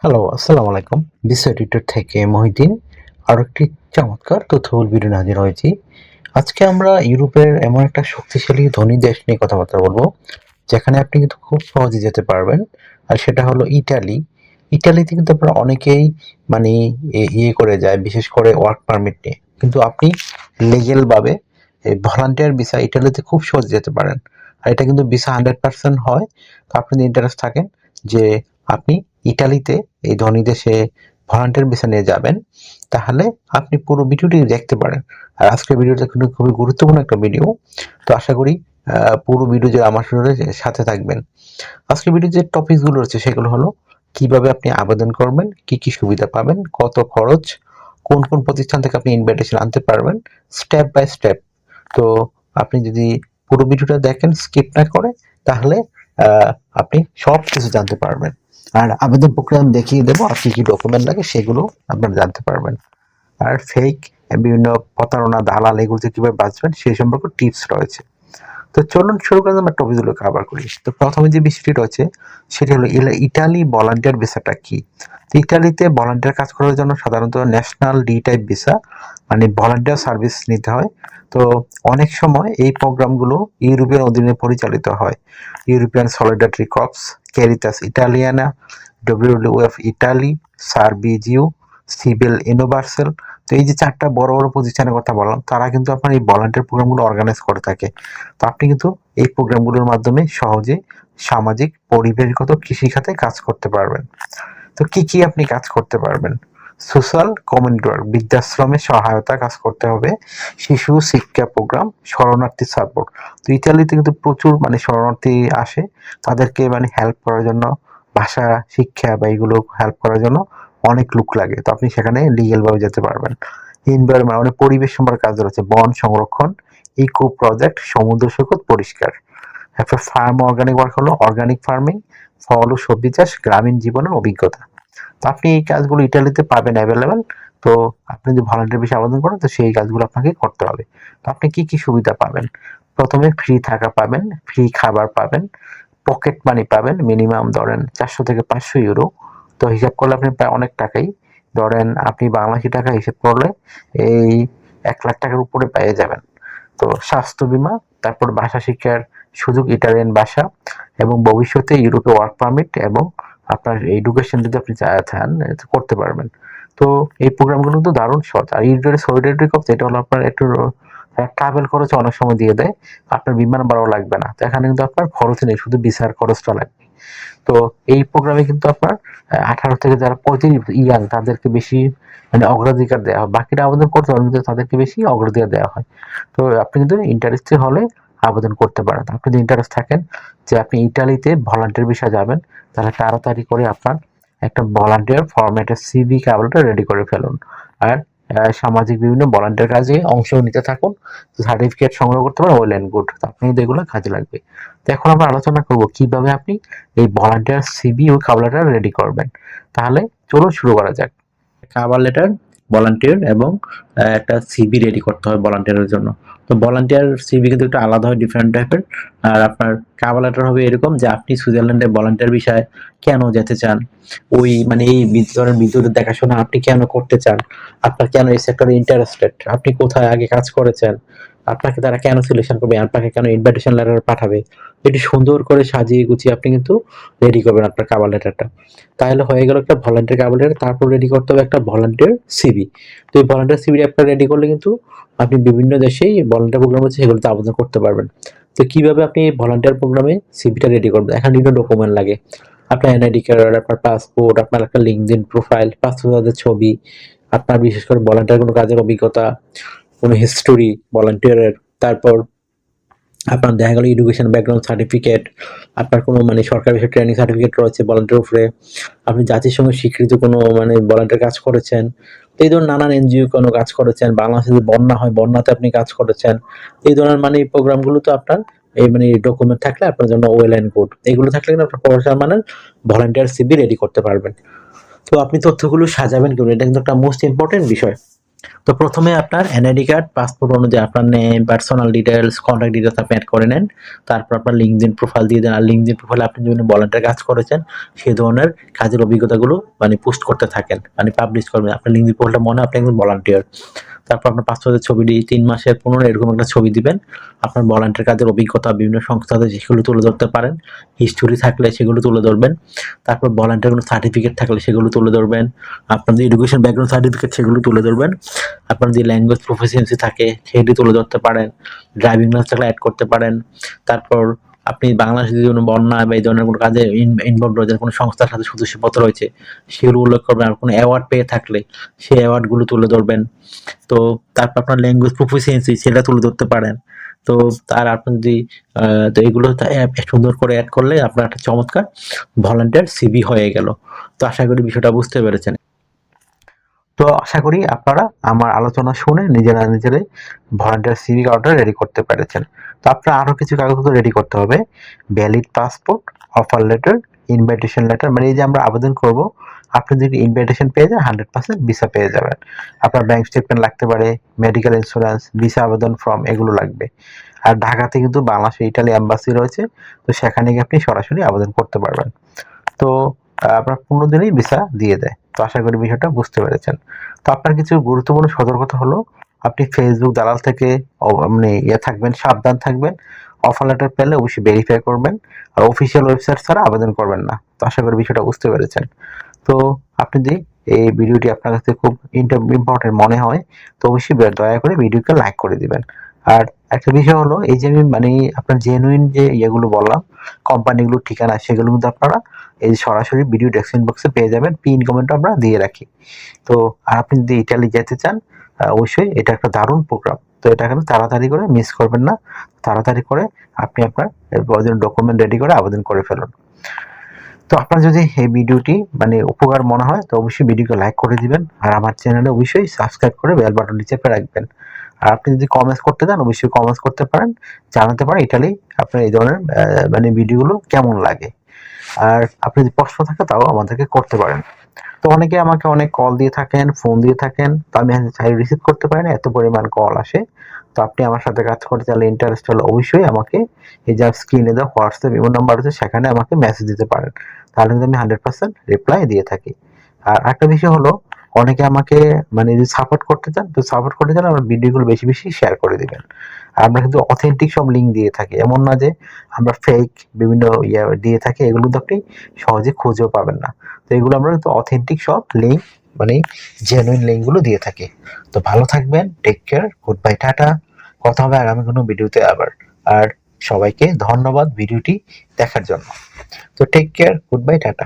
Hello, আসসালামু আলাইকুম। বিশ্ব এডিটর থেকে মহিউদ্দিন আরো একটি চমৎকার তথ্যবহুল ভিডিও নিয়ে হাজির হয়েছি। আজকে আমরা ইউরোপের এমন একটা শক্তিশালী ধনী দেশ নিয়ে কথাবার্তা বলবো, যেখানে আপনি কিন্তু খুব সহজে যেতে পারবেন। আর সেটা হলো ইটালি। ইটালিতে কিন্তু আপনারা অনেকেই মানে ইয়ে করে যায়, বিশেষ করে ওয়ার্ক পারমিট নিয়ে। কিন্তু আপনি লিগ্যাল ভাবে ভলান্টিয়ার ভিসা ইটালিতে খুব সহজে যেতে পারেন। আর এটা কিন্তু ভিসা 100% হয়। তো আপনি যদি ইন্টারেস্ট থাকেন যে আপনি ইটালিতে এই ধনী দেশে ভলান্টিয়ার ভিসা নিয়ে যাবেন, তাহলে আপনি পুরো ভিডিওটি দেখতে পারেন। আর আজকের ভিডিওটা কিন্তু খুবই গুরুত্বপূর্ণ একটা ভিডিও। তো আশা করি পুরো ভিডিও যে আমার সাথে থাকবেন। আজকের ভিডিও যে টপিকগুলো রয়েছে সেগুলো হলো কিভাবে আপনি আবেদন করবেন, কি কি সুবিধা পাবেন, কত খরচ, কোন কোন প্রতিষ্ঠান থেকে আপনি ইনভাইটেশন আনতে পারবেন, স্টেপ বাই স্টেপ। তো আপনি যদি পুরো ভিডিওটা দেখেন স্কিপ না করে, তাহলে আপনি সব কিছু জানতে পারবেন। আর আবেদন প্রক্রিয়া আমি দেখিয়ে দেবো, আর কি কি ডকুমেন্ট লাগে সেগুলো আপনারা জানতে পারবেন। আর ফেক বিভিন্ন প্রতারণা, দালাল এগুলো থেকে কিভাবে বাঁচবেন সেই সম্পর্কে টিপস রয়েছে। তো চলুন শুরু করে আমরা টপিকগুলো কভার করি। তো প্রথমে যে বিষয়টি রয়েছে সেটি হলো ইটালি ভলান্টিয়ার ভিসাটা কি। ইটালিতে ভলান্টিয়ার কাজ করার জন্য সাধারণত ন্যাশনাল ডি টাইপ ভিসা মানে ভলান্টিয়ার সার্ভিস নিতে হয়। তো অনেক সময় এই প্রোগ্রামগুলো ইউরোপিয়ান অধীনে পরিচালিত হয়। European Solidarity Corps, Caritas Italiana, WWF Italy, Servizio, Civile Universale. তো এই যে চারটা বড় বড় প্রতিষ্ঠানের কথা বললাম, তারা কিন্তু আপনার এই ভলান্টিয়ার প্রোগ্রামগুলো অর্গানাইজ করে থাকে। তো আপনি কিন্তু এই প্রোগ্রামগুলোর মাধ্যমে সহজে সামাজিক, পরিবেশগত, কৃষি খাতে কাজ করতে পারবেন। তো কি কি আপনি কাজ করতে পারবেন? সোশ্যাল কমিউনিটি ওয়ার্ক, বৃদ্ধাশ্রমে সহায়তা কাজ করতে হবে, শিশু শিক্ষা প্রোগ্রাম, শরণার্থী সাপোর্ট। তো ইতালিতে কিন্তু প্রচুর শরণার্থী আসে, তাদেরকে হেল্প করার জন্য, ভাষা শিক্ষা বা এগুলো হেল্প করার জন্য অনেক লোক লাগে। তো আপনি সেখানে লিগ্যাল ভাবে যেতে পারবেন। এনভায়রনমেন্ট মানে পরিবেশ সম্পর্কে কাজ রয়েছে, বন সংরক্ষণ, ইকো প্রজেক্ট, সমুদ্র সৈকত পরিষ্কার। একটা ফার্ম অর্গানিক ওয়ার্ক হলো অর্গানিক ফার্মিং, ফল ও সবজি চাষ, গ্রামীণ জীবনের অভিজ্ঞতা। তো আপনি এই কাজগুলো ইটালিতে পাবেন অ্যাভেলেবেল। তো আপনি যদি ভলান্টিয়ার বিষয়ে আবেদন করেন, তো সেই কাজগুলো আপনাকে করতে হবে। তো আপনি কি কি সুবিধা পাবেন? প্রথমে ফ্রি থাকা পাবেন, ফ্রি খাবার পাবেন, পকেট মানি পাবেন, মিনিমাম ধরেন 400 থেকে 500 ইউরো। তো হিসাব করলে আপনি প্রায় অনেক টাকাই, ধরেন আপনি বাংলাদেশি টাকা হিসেব করলে এই 1 লাখ টাকার উপরে পেয়ে যাবেন। তো স্বাস্থ্য বীমা, তারপর ভাষা শিক্ষার সুযোগ, ইটালিয়ান ভাষা, এবং ভবিষ্যতে ইউরোপে ওয়ার্ক পারমিট, এবং আপনার এডুকেশন যদি আপনি চান করতে পারবেন। তো এই প্রোগ্রামগুলো তো দারুণ সহজ। আর ইউরোপের সলিডারিটি কর্পস, এটা হলো আপনার একটু ট্রাভেল খরচ অনেক সময় দিয়ে দেয়, আপনার বিমান ভাড়াও লাগবে না। তো এখানে কিন্তু আপনার খরচ নেই, শুধু ভিসার খরচটা লাগবে। তো এই প্রোগ্রামে কিন্তু আপনার 18 থেকে যারা 35 ইয়াং তাদেরকে বেশি অগ্রাধিকার দেওয়া হয়। বাকিরা আবেদন করতে পারবেন, কিন্তু তাদেরকে বেশি অগ্রাধিকার দেওয়া হয়। তো আপনি কিন্তু ইন্টারেস্টেড হলে আবেদন করতে পারেন। আপনি যদি ইন্টারেস্ট থাকেন যে আপনি ইটালিতে ভলান্টিয়ার বিষয়ে যাবেন, তাহলে তাড়াতাড়ি করে আপনার একটা ভলান্টিয়ার ফরম্যাটের সিভি কাগজটা রেডি করে ফেলুন। আর সামাজিক বিভিন্ন ভলান্টিয়ার কাজে অংশ নিতে থাকুন। সার্টিফিকেট সংগ্রহ করতে পারেন, ওয়েল অ্যান্ড গুড। আপনি কিন্তু এগুলো কাজে লাগবে। তো এখন আমরা আলোচনা করব কিভাবে আপনি এই ভলান্টিয়ার সিভি ও কভার লেটার রেডি করবেন। তাহলে চলুন শুরু করা যাক। কভার লেটার, ভলান্টিয়ার এবং একটা সিভি রেডি করতে হবে ভলান্টিয়ারের জন্য। তো ভলান্টিয়ার সিভি কিন্তু একটু আলাদা হয়, ডিফারেন্ট টাইপের। আর আপনার কভার লেটার হবে এরকম যে আপনি সুইজারল্যান্ডে ভলান্টিয়ার বিষয়ে কেন যেতে চান, ওই এই ধরনের বিদ্যুতের দেখাশোনা আপনি কেন করতে চান, আপনার কেন এই সেক্টরে ইন্টারেস্টেড, আপনি কোথায় আগে কাজ করেছেন, আপনাকে তারা কেন সিলেকশন করবে, আপনাকে কেন ইনভাইটেশন লেটার পাঠাবে। এটি সুন্দর করে সাজিয়ে গুছিয়ে আপনি কিন্তু রেডি করবেন আপনার কভার লেটারটা। তাহলে হয়ে গেল একটা ভলান্টিয়ার কভার লেটার। তারপর রেডি করতে হবে একটা ভলান্টিয়ার সিভি। তো এই ভলান্টিয়ার সিভি আপনার রেডি করলে কিন্তু আপনি বিভিন্ন দেশেই ভলান্টিয়ার প্রোগ্রাম আছে সেগুলোতে আবেদন করতে পারবেন। তো কিভাবে আপনি ভলান্টিয়ার প্রোগ্রামে সিভিটা রেডি করবেন? এখানে বিভিন্ন ডকুমেন্ট লাগে। আপনার এনআইডি কার্ড, আপনার পাসপোর্ট, আপনার একটা লিঙ্কডইন প্রোফাইল, পাসপোর্টের ছবি, আপনার বিশেষ করে ভলান্টিয়ার কোনো কাজের অভিজ্ঞতা, কোনো হিস্টোরি ভলান্টিয়ারের, তারপর আপনার দেখা গেল এডুকেশন ব্যাকগ্রাউন্ড সার্টিফিকেট, আপনার কোনো সরকারি বিষয়ে ট্রেনিং সার্টিফিকেট রয়েছে ভলান্টিয়ার উপরে, আপনি জাতিসংঘের স্বীকৃত কোনো ভলান্টিয়ার কাজ করেছেন, এই ধরনের নানান এনজিও কোনো কাজ করেছেন, বাংলাদেশে যদি বন্যা হয় বন্যাতে আপনি কাজ করেছেন, এই ধরনের প্রোগ্রামগুলো তো আপনার এই ডকুমেন্ট থাকলে আপনার জন্য ওয়েল অ্যান্ড গুড। এগুলো থাকলে কিন্তু আপনার প্রফেশনাল ভলান্টিয়ার সিভি রেডি করতে পারবেন। তো আপনি তথ্যগুলো সাজাবেন কেমন, এটা কিন্তু একটা মোস্ট ইম্পর্টেন্ট বিষয়। তো প্রথমে আপনার এনআইডি কার্ড, পাসপোর্ট অনুযায়ী আপনার name, personal details, contact details আপনি অ্যাড করে নেন। তারপর আপনার লিঙ্কডইন প্রোফাইল দিয়ে দেন। আর লিঙ্কডইন প্রোফাইলে আপনি বিভিন্ন ভলান্টিয়ার কাজ করেছেন সেই ধরনের কাজের অভিজ্ঞতাগুলো পোস্ট করতে থাকেন, পাবলিশ করবেন। আপনার লিঙ্কডইন প্রোফাইলটা মনে হয় আপনি একজন ভলান্টিয়ার। তারপর আপনার পাসপোর্টের ছবিটি ৩ মাসের ১৫ এরকম একটা ছবি দিবেন। আপনার ভলান্টিয়ার কাজের অভিজ্ঞতা বিভিন্ন সংস্থাতে সেগুলো তুলে ধরতে পারেন। হিস্টোরি থাকলে সেগুলো তুলে ধরবেন। তারপর ভলান্টিয়ার কোনো সার্টিফিকেট থাকলে সেগুলো তুলে ধরবেন। আপনার যে এডুকেশন ব্যাকগ্রাউন্ড সার্টিফিকেট সেগুলো তুলে ধরবেন। আপনার যে ল্যাঙ্গুয়েজ প্রফিসিয়েন্সি থাকে সেটি তুলে ধরতে পারেন। ড্রাইভিং লাইসেন্স থাকলে অ্যাড করতে পারেন। তারপর আপনি বাংলাদেশে যদি কোনো বন্যা বা এই ধরনের কোনো কাজে ইনভলভ রয়েছেন, কোনো সংস্থার সাথে সদস্যপত্র রয়েছে সেগুলো উল্লেখ করবেন। আর কোনো অ্যাওয়ার্ড পেয়ে থাকলে সেই অ্যাওয়ার্ডগুলো তুলে ধরবেন। তো তারপর আপনার ল্যাঙ্গুয়েজ প্রফিসিয়েন্সি সেটা তুলে ধরতে পারেন। তো আর আপনি যদি তো এগুলো সুন্দর করে অ্যাড করলে আপনার একটা চমৎকার ভলান্টিয়ার সিভি হয়ে গেল। তো আশা করি বিষয়টা বুঝতে পেরেছেন। তো আশা করি আপনারা আমার আলোচনা শুনে নিজেরাই ভলান্টিয়ার সিভি কার্ডটা রেডি করতে পেরেছেন। তো আপনার আরও কিছু কাগজপত্র রেডি করতে হবে। Valid passport, offer letter, invitation letter, এই যে আমরা আবেদন করব, আপনি যদি ইনভাইটেশন পেয়ে যান 100% ভিসা পেয়ে যাবেন। আপনার ব্যাংক স্টেটমেন্ট লাগতে পারে, মেডিকেল ইন্স্যুরেন্স, ভিসা আবেদন ফর্ম এগুলো লাগবে। আর ঢাকাতে কিন্তু বাংলাদেশ ইটালি এম্বাসি রয়েছে, তো সেখানে গিয়ে আপনি সরাসরি আবেদন করতে পারবেন। তো আপনার 15 দিনেই ভিসা দিয়ে দেয়। তো আশা করি বিষয়টা বুঝতে পেরেছেন। তো আপনার কিছু গুরুত্বপূর্ণ সতর্কতা হলো, আপনি ফেসবুক দালাল থেকে থাকবেন, সাবধান থাকবেন। অফার লেটার পেলে অবশ্যই ভেরিফাই করবেন। আর অফিসিয়াল ওয়েবসাইট ছাড়া আবেদন করবেন না। তো আশা করি বিষয়টা বুঝতে পেরেছেন। তো আপনি যদি এই ভিডিওটি আপনার কাছে খুব ইম্পর্টেন্ট মনে হয় তো অবশ্যই দয়া করে ভিডিওকে লাইক করে দিবেন। আর একটা বিষয় হলো, এই যে আমি আপনার জেনুইন যে ইয়েগুলো বললাম, কোম্পানিগুলোর ঠিকানা, সেগুলো কিন্তু আপনারা এই সরাসরি ভিডিও ডেসক্রিপশন বক্সে পেয়ে যাবেন। পিন কমেন্টও আমরা দিয়ে রাখি। তো আর আপনি যদি ইটালি যেতে চান, অবশ্যই এটা একটা দারুণ প্রোগ্রাম। তো এটা কিন্তু তাড়াতাড়ি করে মিস করবেন না। তাড়াতাড়ি করে আপনি আপনার ডকুমেন্ট রেডি করে আবেদন করে ফেলুন। তো আপনার যদি এই ভিডিওটি উপকার মনে হয় তো অবশ্যই ভিডিওকে লাইক করে দিবেন। আর আমার চ্যানেলে অবশ্যই সাবস্ক্রাইব করে বেল বাটনটি চেপে রাখবেন। আর আপনি যদি কমেন্টস করতে চান অবশ্যই কমেন্টস করতে পারেন, জানাতে পারেন ইটালি আপনার এই ধরনের ভিডিওগুলো কেমন লাগে। আর আপনি যদি প্রশ্ন থাকে তাও আমাদেরকে করতে পারেন। তো অনেকে আমাকে অনেক কল দিয়ে থাকেন, ফোন দিয়ে থাকেন, তো আমি রিসিভ করতে পারি না, এত পরিমাণ কল আসে। তো আপনি আমার সাথে কাজ করতে চাইলে, ইন্টারেস্ট হলে অবশ্যই আমাকে এই যে স্ক্রিনে দেওয়া হোয়াটসঅ্যাপ ইমো নাম্বার আছে সেখানে আমাকে মেসেজ দিতে পারেন। তাহলে কিন্তু আমি 100% রিপ্লাই দিয়ে থাকি। আর একটা বিষয় হলো, অনেকে আমাকে যদি সাপোর্ট করতে চান, তো সাপোর্ট করতে চান আমার ভিডিওগুলো বেশি বেশি শেয়ার করে দিবেন। আর আমরা কিন্তু অথেন্টিক সব লিঙ্ক দিয়ে থাকি, এমন না যে আমরা ফেক বিভিন্ন দিয়ে থাকি, এগুলো কিন্তু আপনি সহজে খুঁজেও পাবেন না। তো এগুলো আমরা কিন্তু অথেন্টিক সব লিঙ্ক, জেনুইন লিঙ্কগুলো দিয়ে থাকি। তো ভালো থাকবেন, টেক কেয়ার, গুড বাই, টাটা। কথা হবে আগামী কোনো ভিডিওতে আবার। আর সবাইকে ধন্যবাদ ভিডিওটি দেখার জন্য। তো take care, good bye, tata.